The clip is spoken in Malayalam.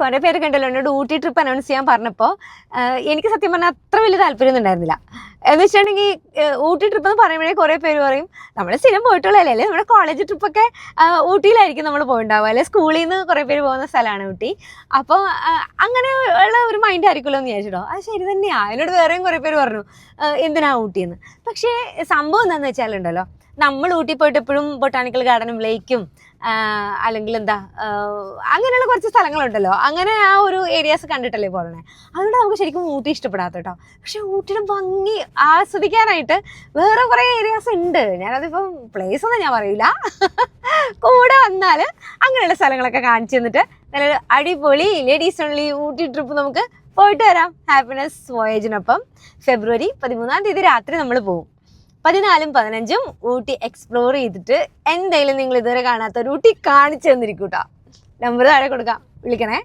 കുറെ പേര് കണ്ടല്ലോ എന്നോട് ഊട്ടി ട്രിപ്പ് അനൗൺസ് ചെയ്യാൻ പറഞ്ഞപ്പോൾ എനിക്ക് സത്യം പറഞ്ഞാൽ അത്ര വലിയ താല്പര്യമൊന്നും ഉണ്ടായിരുന്നില്ല. എന്ന് വെച്ചിട്ടുണ്ടെങ്കിൽ ഊട്ടി ട്രിപ്പ് എന്ന് പറയുമ്പോഴേ കുറേ പേര് പറയും നമ്മൾ സ്ഥിരം പോയിട്ടുള്ളതല്ലേ, അല്ലേ നമ്മുടെ കോളേജ് ട്രിപ്പൊക്കെ ഊട്ടിയിലായിരിക്കും നമ്മൾ പോയിട്ടുണ്ടാവുക, അല്ലെ സ്കൂളിൽ നിന്ന് കുറേ പേര് പോകുന്ന സ്ഥലമാണ് ഊട്ടി. അപ്പോൾ അങ്ങനെ ഉള്ള ഒരു മൈൻഡ് ആയിരിക്കുമല്ലോ എന്ന് വിചാരിച്ചിട്ടോ. അത് ശരി തന്നെയാണ്. എന്നോട് വേറെയും കുറേ പേര് പറഞ്ഞു എന്തിനാ ഊട്ടിയെന്ന്. പക്ഷേ സംഭവം എന്താണെന്ന് വെച്ചാലുണ്ടല്ലോ, നമ്മൾ ഊട്ടി പോയിട്ട് എപ്പോഴും ബൊട്ടാണിക്കൽ ഗാർഡനും ലേക്കും അല്ലെങ്കിൽ എന്താ അങ്ങനെയുള്ള കുറച്ച് സ്ഥലങ്ങളുണ്ടല്ലോ, അങ്ങനെ ആ ഒരു ഏരിയാസ് കണ്ടിട്ടല്ലേ പോകണേ. അതുകൊണ്ട് നമുക്ക് ശരിക്കും ഊട്ടി ഇഷ്ടപ്പെടാത്ത കേട്ടോ. പക്ഷെ ഊട്ടിയുടെ ഭംഗി ആസ്വദിക്കാനായിട്ട് വേറെ കുറേ ഏരിയാസ് ഉണ്ട്. ഞാനതിപ്പം പ്ലേസ് ഒന്നും ഞാൻ പറയില്ല, കൂടെ വന്നാൽ അങ്ങനെയുള്ള സ്ഥലങ്ങളൊക്കെ കാണിച്ചു തന്നിട്ട് നല്ലൊരു അടിപൊളി ലേഡീസ് ഓൺലി ഊട്ടി ട്രിപ്പ് നമുക്ക് പോയിട്ട് വരാം. ഹാപ്പിനെസ് വോയേജിനൊപ്പം ഫെബ്രുവരി 13 രാത്രി നമ്മൾ പോകും. 14, 15 ഊട്ടി എക്സ്പ്ലോർ ചെയ്തിട്ട് എന്തായാലും നിങ്ങൾ ഇതുവരെ കാണാത്ത ഒരു ഊട്ടി കാണിച്ചു തന്നിരിക്കൂട്ടോ. നമ്പർ താഴെ കൊടുക്കാം, വിളിക്കണേ.